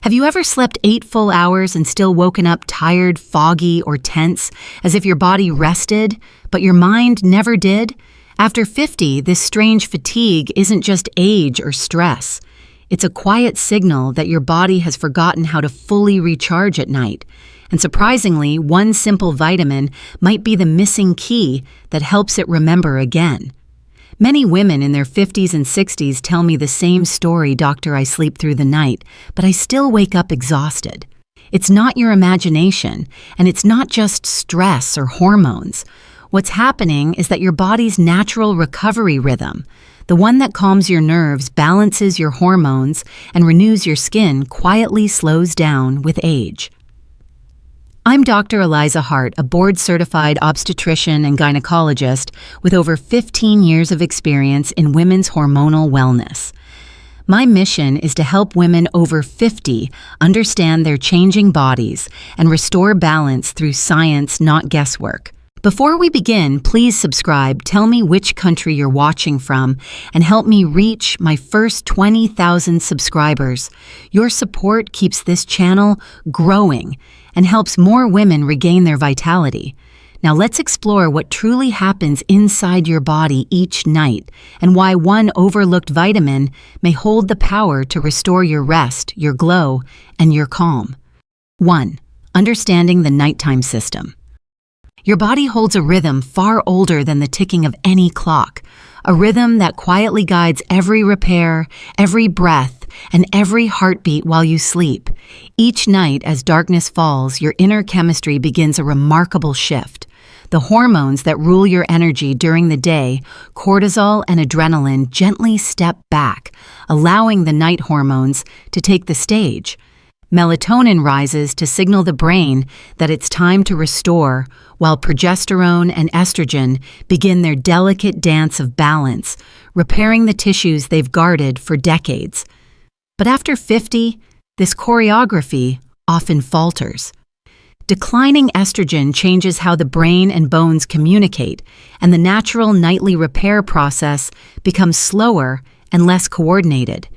Have you ever slept 8 full hours and still woken up tired, foggy, or tense, as if your body rested, but your mind never did? After 50, this strange fatigue isn't just age or stress. It's a quiet signal that your body has forgotten how to fully recharge at night. And surprisingly, one simple vitamin might be the missing key that helps it remember again. Many women in their 50s and 60s tell me the same story, "Doctor, I sleep through the night, but I still wake up exhausted." It's not your imagination, and it's not just stress or hormones. What's happening is that your body's natural recovery rhythm, the one that calms your nerves, balances your hormones, and renews your skin, quietly slows down with age. I'm Dr. Eliza Hart, a board-certified obstetrician and gynecologist with over 15 years of experience in women's hormonal wellness. My mission is to help women over 50 understand their changing bodies and restore balance through science, not guesswork. Before we begin, please subscribe, tell me which country you're watching from, and help me reach my first 20,000 subscribers. Your support keeps this channel growing and helps more women regain their vitality. Now let's explore what truly happens inside your body each night and why one overlooked vitamin may hold the power to restore your rest, your glow, and your calm. 1. Understanding the nighttime system. Your body holds a rhythm far older than the ticking of any clock, a rhythm that quietly guides every repair, every breath, and every heartbeat while you sleep. Each night, as darkness falls, your inner chemistry begins a remarkable shift. The hormones that rule your energy during the day, cortisol and adrenaline, gently step back, allowing the night hormones to take the stage. Melatonin rises to signal the brain that it's time to restore, while progesterone and estrogen begin their delicate dance of balance, repairing the tissues they've guarded for decades. But after 50, this choreography often falters. Declining estrogen changes how the brain and bones communicate, and the natural nightly repair process becomes slower and less coordinated.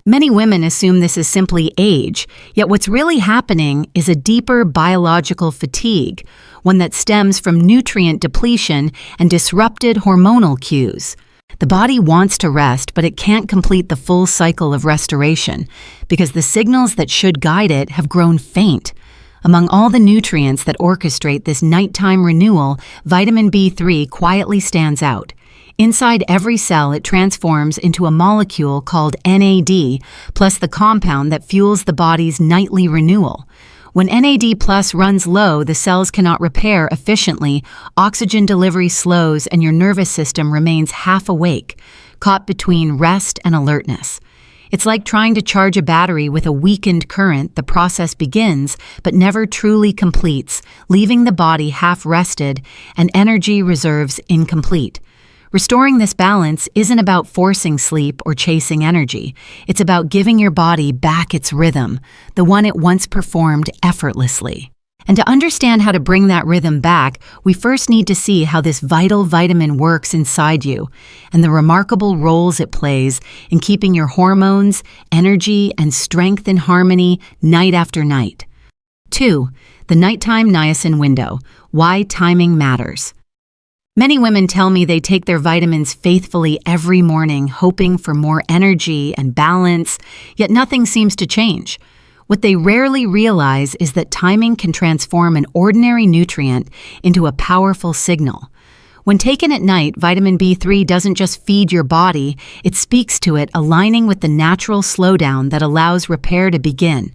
Many women assume this is simply age, yet what's really happening is a deeper biological fatigue, one that stems from nutrient depletion and disrupted hormonal cues. The body wants to rest, but it can't complete the full cycle of restoration because the signals that should guide it have grown faint. Among all the nutrients that orchestrate this nighttime renewal, vitamin B3 quietly stands out. Inside every cell, it transforms into a molecule called NAD, plus the compound that fuels the body's nightly renewal. When NAD plus runs low, the cells cannot repair efficiently, oxygen delivery slows, and your nervous system remains half awake, caught between rest and alertness. It's like trying to charge a battery with a weakened current. The process begins, but never truly completes, leaving the body half-rested and energy reserves incomplete. Restoring this balance isn't about forcing sleep or chasing energy. It's about giving your body back its rhythm, the one it once performed effortlessly. And to understand how to bring that rhythm back, we first need to see how this vital vitamin works inside you and the remarkable roles it plays in keeping your hormones, energy, and strength in harmony night after night. 2. The nighttime niacin window. Why timing matters. Many women tell me they take their vitamins faithfully every morning, hoping for more energy and balance, yet nothing seems to change. What they rarely realize is that timing can transform an ordinary nutrient into a powerful signal. When taken at night, vitamin B3 doesn't just feed your body, it speaks to it, aligning with the natural slowdown that allows repair to begin.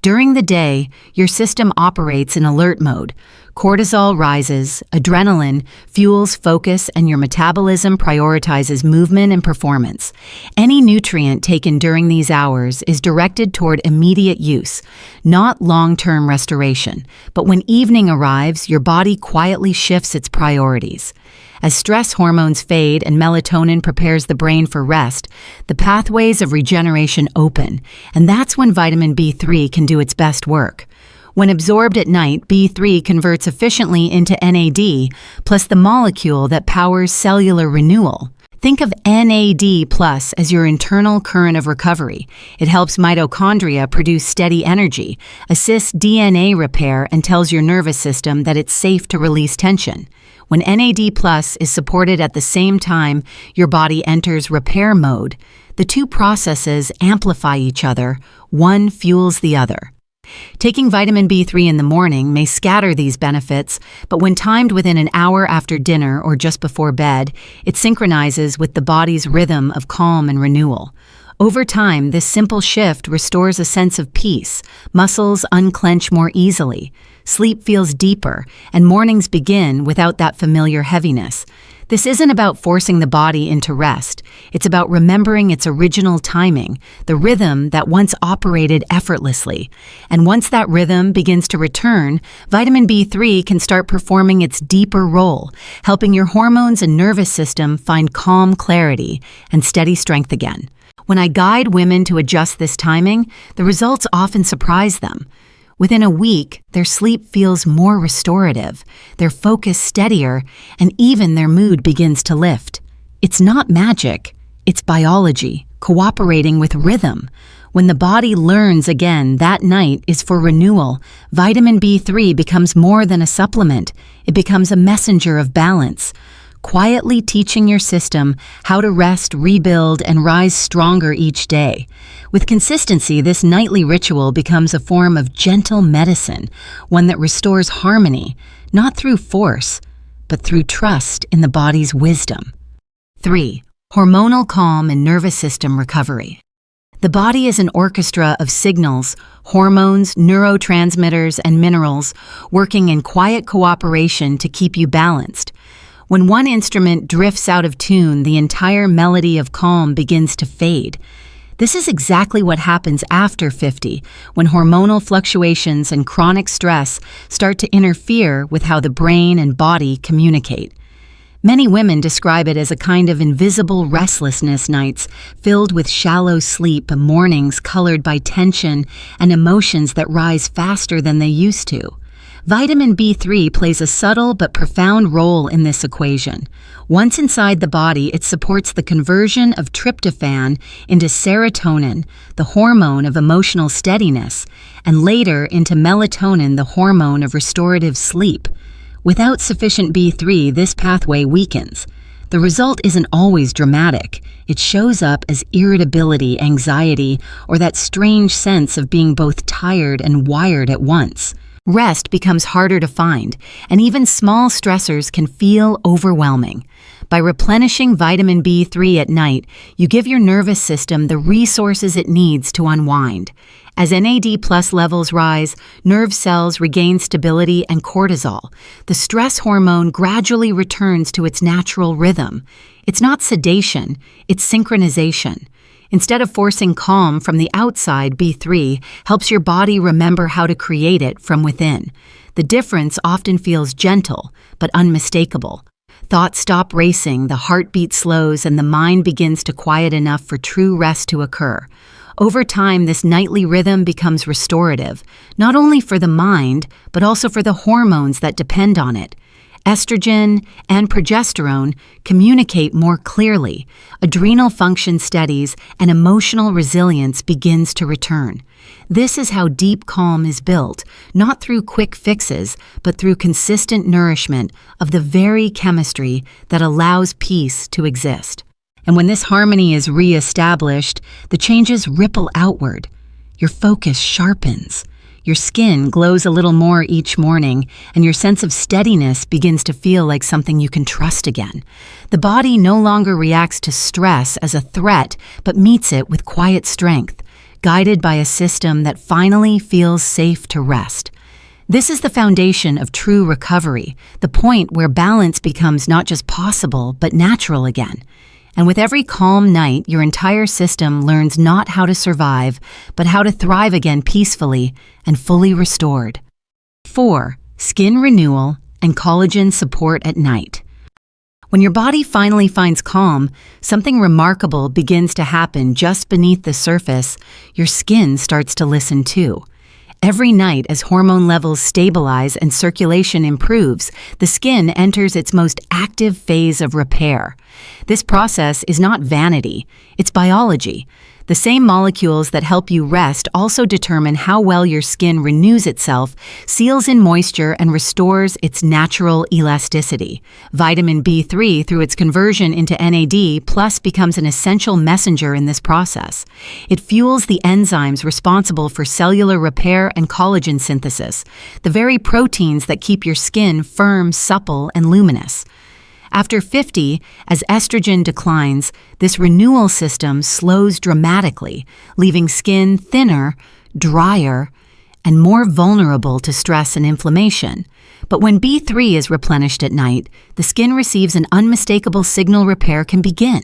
During the day, your system operates in alert mode. Cortisol rises, adrenaline fuels focus, and your metabolism prioritizes movement and performance. Any nutrient taken during these hours is directed toward immediate use, not long-term restoration. But when evening arrives, your body quietly shifts its priorities. As stress hormones fade and melatonin prepares the brain for rest, the pathways of regeneration open, and that's when vitamin B3 can do its best work. When absorbed at night, B3 converts efficiently into NAD, plus the molecule that powers cellular renewal. Think of NAD plus as your internal current of recovery. It helps mitochondria produce steady energy, assists DNA repair, and tells your nervous system that it's safe to release tension. When NAD plus is supported at the same time your body enters repair mode, the two processes amplify each other, one fuels the other. Taking vitamin B3 in the morning may scatter these benefits, but when timed within an hour after dinner or just before bed, it synchronizes with the body's rhythm of calm and renewal. Over time, this simple shift restores a sense of peace, muscles unclench more easily, sleep feels deeper, and mornings begin without that familiar heaviness. This isn't about forcing the body into rest. It's about remembering its original timing, the rhythm that once operated effortlessly. And once that rhythm begins to return, vitamin B3 can start performing its deeper role, helping your hormones and nervous system find calm clarity and steady strength again. When I guide women to adjust this timing, the results often surprise them. Within a week, their sleep feels more restorative, their focus steadier, and even their mood begins to lift. It's not magic, it's biology, cooperating with rhythm. When the body learns again that night is for renewal, vitamin B3 becomes more than a supplement. It becomes a messenger of balance, quietly teaching your system how to rest, rebuild, and rise stronger each day. With consistency, this nightly ritual becomes a form of gentle medicine, one that restores harmony, not through force, but through trust in the body's wisdom. 3. Hormonal calm and nervous system recovery. The body is an orchestra of signals, hormones, neurotransmitters, and minerals working in quiet cooperation to keep you balanced. When one instrument drifts out of tune, the entire melody of calm begins to fade. This is exactly what happens after 50, when hormonal fluctuations and chronic stress start to interfere with how the brain and body communicate. Many women describe it as a kind of invisible restlessness, nights filled with shallow sleep, mornings colored by tension and emotions that rise faster than they used to. Vitamin B3 plays a subtle but profound role in this equation. Once inside the body, it supports the conversion of tryptophan into serotonin, the hormone of emotional steadiness, and later into melatonin, the hormone of restorative sleep. Without sufficient B3, this pathway weakens. The result isn't always dramatic. It shows up as irritability, anxiety, or that strange sense of being both tired and wired at once. Rest becomes harder to find, and even small stressors can feel overwhelming. By replenishing vitamin B3 at night, you give your nervous system the resources it needs to unwind. As NAD plus levels rise, nerve cells regain stability and cortisol. The stress hormone gradually returns to its natural rhythm. It's not sedation, it's synchronization. Instead of forcing calm from the outside, B3 helps your body remember how to create it from within. The difference often feels gentle, but unmistakable. Thoughts stop racing, the heartbeat slows, and the mind begins to quiet enough for true rest to occur. Over time, this nightly rhythm becomes restorative, not only for the mind, but also for the hormones that depend on it. Estrogen and progesterone communicate more clearly, adrenal function steadies, and emotional resilience begins to return. This is how deep calm is built, not through quick fixes, but through consistent nourishment of the very chemistry that allows peace to exist. And when this harmony is re-established, the changes ripple outward. Your focus sharpens. Your skin glows a little more each morning, and your sense of steadiness begins to feel like something you can trust again. The body no longer reacts to stress as a threat, but meets it with quiet strength, guided by a system that finally feels safe to rest. This is the foundation of true recovery, the point where balance becomes not just possible, but natural again. And with every calm night, your entire system learns not how to survive, but how to thrive again peacefully and fully restored. 4. Skin renewal and collagen support at night. When your body finally finds calm, something remarkable begins to happen just beneath the surface. Your skin starts to listen too. Every night, as hormone levels stabilize and circulation improves, the skin enters its most active phase of repair. This process is not vanity, it's biology. The same molecules that help you rest also determine how well your skin renews itself, seals in moisture, and restores its natural elasticity. Vitamin B3, through its conversion into NAD+, becomes an essential messenger in this process. It fuels the enzymes responsible for cellular repair and collagen synthesis, the very proteins that keep your skin firm, supple, and luminous. After 50, as estrogen declines, this renewal system slows dramatically, leaving skin thinner, drier, and more vulnerable to stress and inflammation. But when B3 is replenished at night, the skin receives an unmistakable signal repair can begin.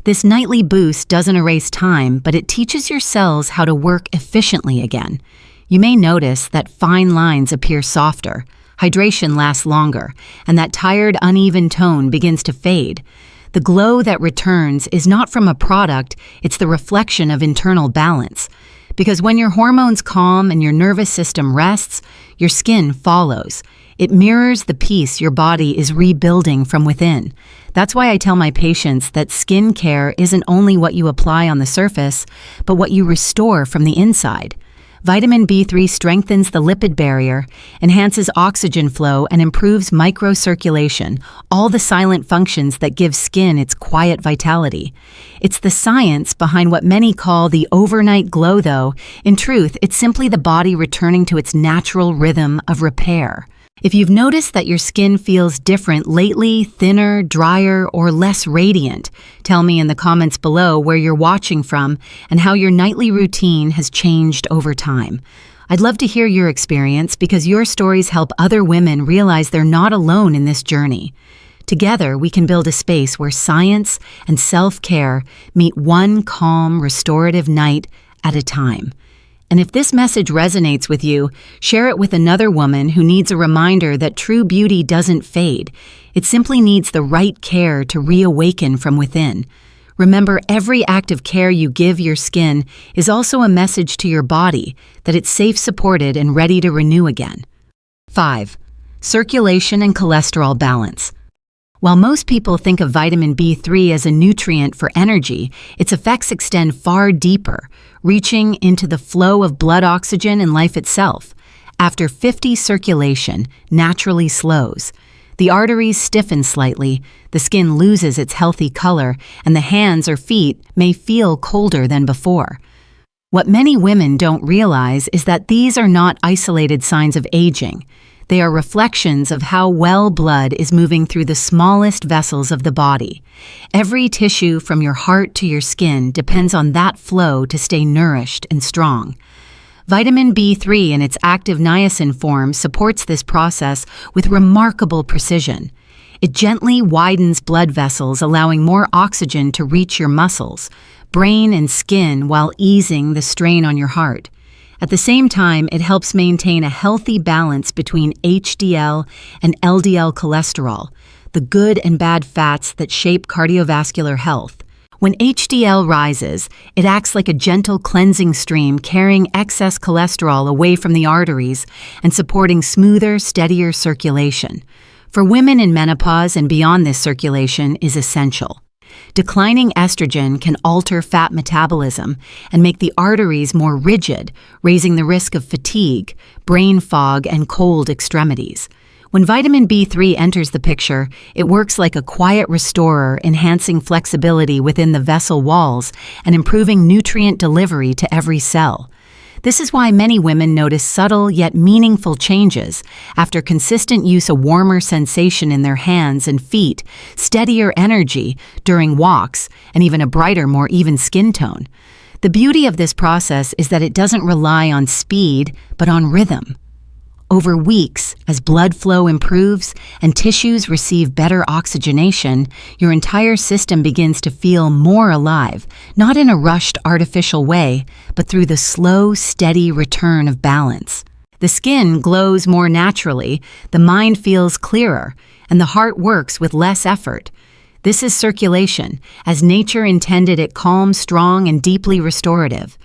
This nightly boost doesn't erase time, but it teaches your cells how to work efficiently again. You may notice that fine lines appear softer, hydration lasts longer, and that tired, uneven tone begins to fade. The glow that returns is not from a product, it's the reflection of internal balance. Because when your hormones calm and your nervous system rests, your skin follows. It mirrors the peace your body is rebuilding from within. That's why I tell my patients that skin care isn't only what you apply on the surface, but what you restore from the inside. Vitamin B3 strengthens the lipid barrier, enhances oxygen flow, and improves microcirculation, all the silent functions that give skin its quiet vitality. It's the science behind what many call the overnight glow, though. In truth, it's simply the body returning to its natural rhythm of repair. If you've noticed that your skin feels different lately, thinner, drier, or less radiant, tell me in the comments below where you're watching from and how your nightly routine has changed over time. I'd love to hear your experience because your stories help other women realize they're not alone in this journey. Together, we can build a space where science and self-care meet one calm, restorative night at a time. And if this message resonates with you, share it with another woman who needs a reminder that true beauty doesn't fade. It simply needs the right care to reawaken from within. Remember, every act of care you give your skin is also a message to your body that it's safe, supported, and ready to renew again. 5. Circulation and cholesterol balance. While most people think of vitamin B3 as a nutrient for energy, its effects extend far deeper, reaching into the flow of blood oxygen and life itself. After 50, circulation naturally slows. The arteries stiffen slightly, the skin loses its healthy color, and the hands or feet may feel colder than before. What many women don't realize is that these are not isolated signs of aging. They are reflections of how well blood is moving through the smallest vessels of the body. Every tissue from your heart to your skin depends on that flow to stay nourished and strong. Vitamin B3 in its active niacin form supports this process with remarkable precision. It gently widens blood vessels, allowing more oxygen to reach your muscles, brain, and skin while easing the strain on your heart. At the same time, it helps maintain a healthy balance between HDL and LDL cholesterol, the good and bad fats that shape cardiovascular health. When HDL rises, it acts like a gentle cleansing stream, carrying excess cholesterol away from the arteries and supporting smoother, steadier circulation. For women in menopause and beyond, this circulation is essential. Declining estrogen can alter fat metabolism and make the arteries more rigid, raising the risk of fatigue, brain fog, and cold extremities. When vitamin B3 enters the picture, it works like a quiet restorer, enhancing flexibility within the vessel walls and improving nutrient delivery to every cell. This is why many women notice subtle yet meaningful changes after consistent use, a warmer sensation in their hands and feet, steadier energy during walks, and even a brighter, more even skin tone. The beauty of this process is that it doesn't rely on speed, but on rhythm. Over weeks, as blood flow improves and tissues receive better oxygenation, your entire system begins to feel more alive, not in a rushed, artificial way, but through the slow, steady return of balance. The skin glows more naturally, the mind feels clearer, and the heart works with less effort. This is circulation, as nature intended it: calm, strong, and deeply restorative.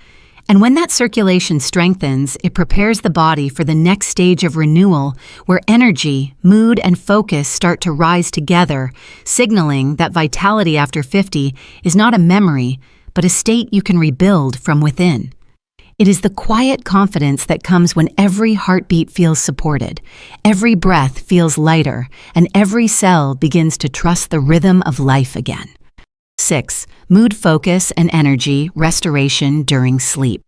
And when that circulation strengthens, it prepares the body for the next stage of renewal, where energy, mood, and focus start to rise together, signaling that vitality after 50 is not a memory, but a state you can rebuild from within. It is the quiet confidence that comes when every heartbeat feels supported, every breath feels lighter, and every cell begins to trust the rhythm of life again. 6. Mood focus and energy restoration during sleep.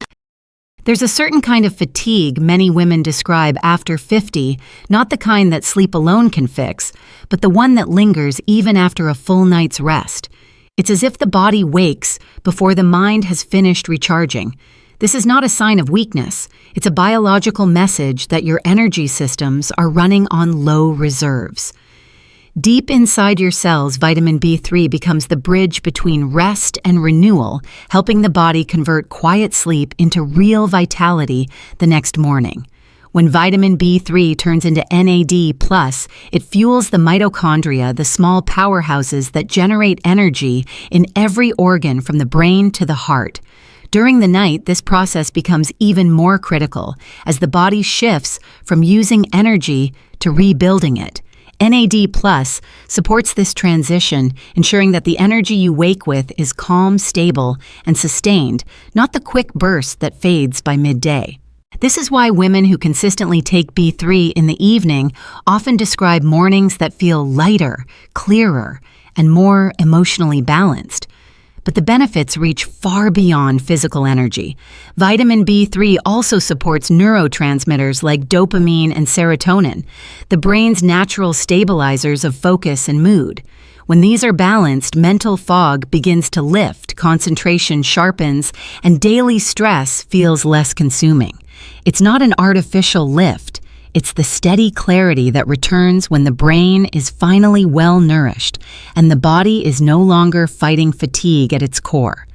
There's a certain kind of fatigue many women describe after 50, not the kind that sleep alone can fix, but the one that lingers even after a full night's rest. It's as if the body wakes before the mind has finished recharging. This is not a sign of weakness. It's a biological message that your energy systems are running on low reserves. Deep inside your cells, vitamin B3 becomes the bridge between rest and renewal, helping the body convert quiet sleep into real vitality the next morning. When vitamin B3 turns into NAD+, it fuels the mitochondria, the small powerhouses that generate energy in every organ from the brain to the heart. During the night, this process becomes even more critical as the body shifts from using energy to rebuilding it. NAD+ supports this transition, ensuring that the energy you wake with is calm, stable, and sustained, not the quick burst that fades by midday. This is why women who consistently take B3 in the evening often describe mornings that feel lighter, clearer, and more emotionally balanced. But the benefits reach far beyond physical energy. Vitamin B3 also supports neurotransmitters like dopamine and serotonin, the brain's natural stabilizers of focus and mood. When these are balanced, mental fog begins to lift, concentration sharpens, and daily stress feels less consuming. It's not an artificial lift. It's the steady clarity that returns when the brain is finally well-nourished and the body is no longer fighting fatigue at its core.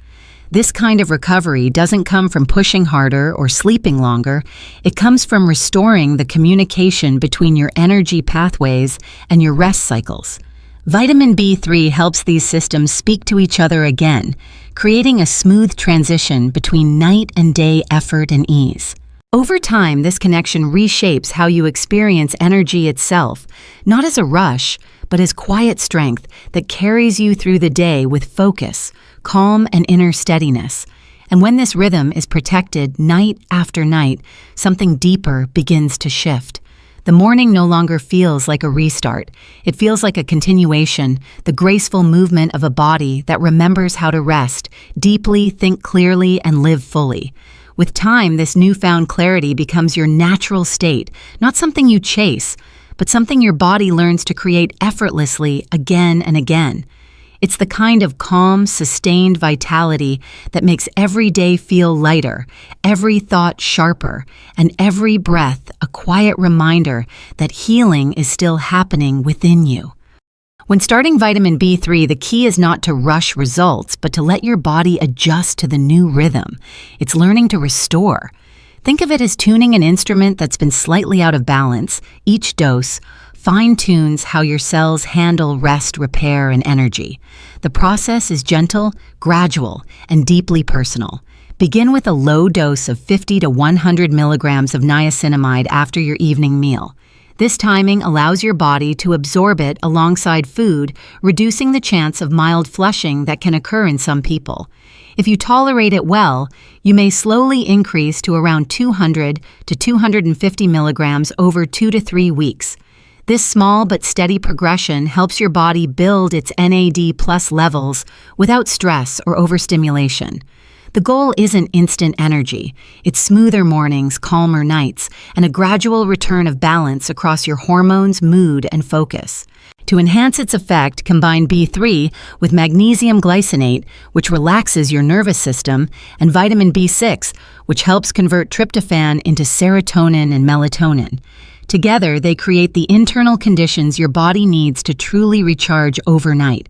This kind of recovery doesn't come from pushing harder or sleeping longer. It comes from restoring the communication between your energy pathways and your rest cycles. Vitamin B3 helps these systems speak to each other again, creating a smooth transition between night and day effort and ease. Over time, this connection reshapes how you experience energy itself, not as a rush, but as quiet strength that carries you through the day with focus, calm, and inner steadiness. And when this rhythm is protected night after night, something deeper begins to shift. The morning no longer feels like a restart. It feels like a continuation, the graceful movement of a body that remembers how to rest, deeply, think clearly, and live fully. With time, this newfound clarity becomes your natural state, not something you chase, but something your body learns to create effortlessly again and again. It's the kind of calm, sustained vitality that makes every day feel lighter, every thought sharper, and every breath a quiet reminder that healing is still happening within you. When starting vitamin B3, the key is not to rush results, but to let your body adjust to the new rhythm. It's learning to restore. Think of it as tuning an instrument that's been slightly out of balance. Each dose fine-tunes how your cells handle rest, repair, and energy. The process is gentle, gradual, and deeply personal. Begin with a low dose of 50 to 100 milligrams of niacinamide after your evening meal. This timing allows your body to absorb it alongside food, reducing the chance of mild flushing that can occur in some people. If you tolerate it well, you may slowly increase to around 200 to 250 milligrams over 2 to 3 weeks. This small but steady progression helps your body build its NAD+ levels without stress or overstimulation. The goal isn't instant energy. It's smoother mornings, calmer nights, and a gradual return of balance across your hormones, mood, and focus. To enhance its effect, combine B3 with magnesium glycinate, which relaxes your nervous system, and vitamin B6, which helps convert tryptophan into serotonin and melatonin. Together, they create the internal conditions your body needs to truly recharge overnight.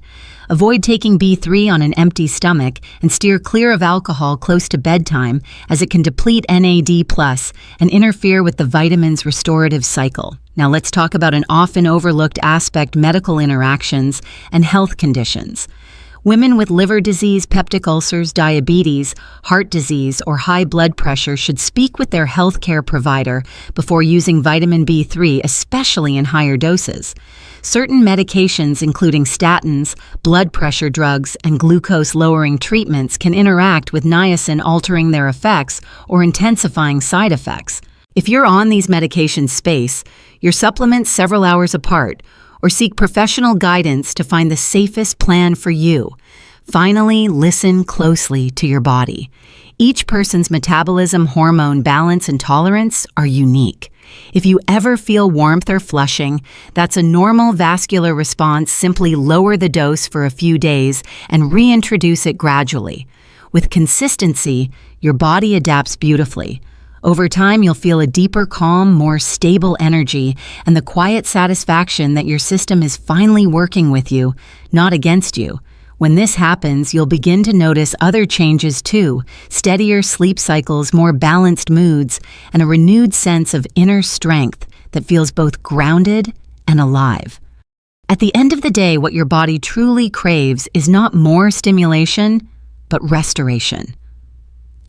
Avoid taking B3 on an empty stomach and steer clear of alcohol close to bedtime, as it can deplete NAD+ and interfere with the vitamin's restorative cycle. Now let's talk about an often overlooked aspect: medical interactions and health conditions. Women with liver disease, peptic ulcers, diabetes, heart disease, or high blood pressure should speak with their healthcare provider before using vitamin B3, especially in higher doses. Certain medications, including statins, blood pressure drugs, and glucose-lowering treatments, can interact with niacin, altering their effects or intensifying side effects. If you're on these medications, space your supplements several hours apart, or seek professional guidance to find the safest plan for you. Finally, listen closely to your body. Each person's metabolism, hormone balance, and tolerance are unique. If you ever feel warmth or flushing, that's a normal vascular response. Simply lower the dose for a few days and reintroduce it gradually. With consistency, your body adapts beautifully. Over time, you'll feel a deeper calm, more stable energy, and the quiet satisfaction that your system is finally working with you, not against you. When this happens, you'll begin to notice other changes too: steadier sleep cycles, more balanced moods, and a renewed sense of inner strength that feels both grounded and alive. At the end of the day, what your body truly craves is not more stimulation, but restoration.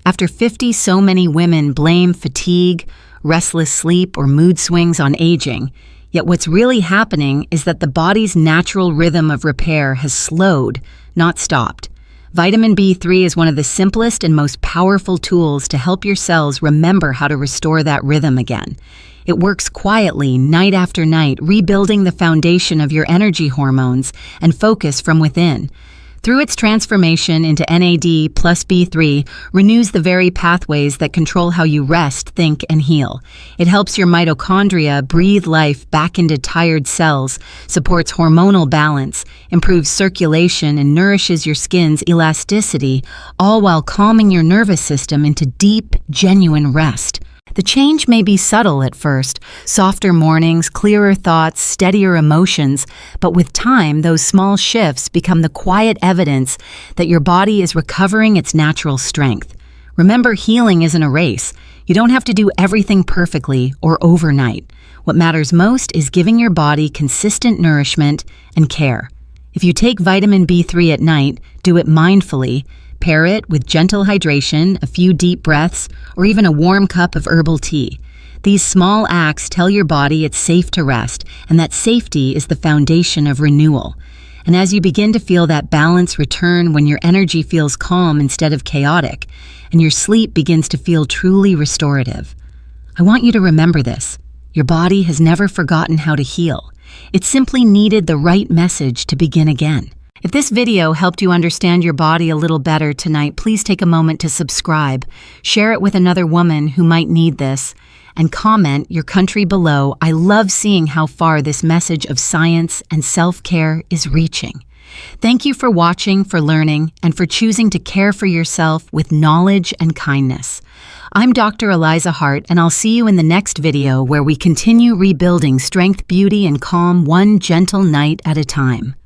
After 50, so many women blame fatigue, restless sleep, or mood swings on aging. Yet what's really happening is that the body's natural rhythm of repair has slowed, not stopped. Vitamin B3 is one of the simplest and most powerful tools to help your cells remember how to restore that rhythm again. It works quietly, night after night, rebuilding the foundation of your energy hormones and focus from within. Through its transformation into NAD plus B3, renews the very pathways that control how you rest, think, and heal. It helps your mitochondria breathe life back into tired cells, supports hormonal balance, improves circulation, and nourishes your skin's elasticity, all while calming your nervous system into deep, genuine rest. The change may be subtle at first: softer mornings, clearer thoughts, steadier emotions, but with time, those small shifts become the quiet evidence that your body is recovering its natural strength. Remember, healing isn't a race. You don't have to do everything perfectly or overnight. What matters most is giving your body consistent nourishment and care. If you take vitamin B3 at night, do it mindfully. Pair it with gentle hydration, a few deep breaths, or even a warm cup of herbal tea. These small acts tell your body it's safe to rest, and that safety is the foundation of renewal. And as you begin to feel that balance return, when your energy feels calm instead of chaotic, and your sleep begins to feel truly restorative, I want you to remember this: your body has never forgotten how to heal. It simply needed the right message to begin again. If this video helped you understand your body a little better tonight, please take a moment to subscribe, share it with another woman who might need this, and comment your country below. I love seeing how far this message of science and self-care is reaching. Thank you for watching, for learning, and for choosing to care for yourself with knowledge and kindness. I'm Dr. Eliza Hart, and I'll see you in the next video where we continue rebuilding strength, beauty, and calm, one gentle night at a time.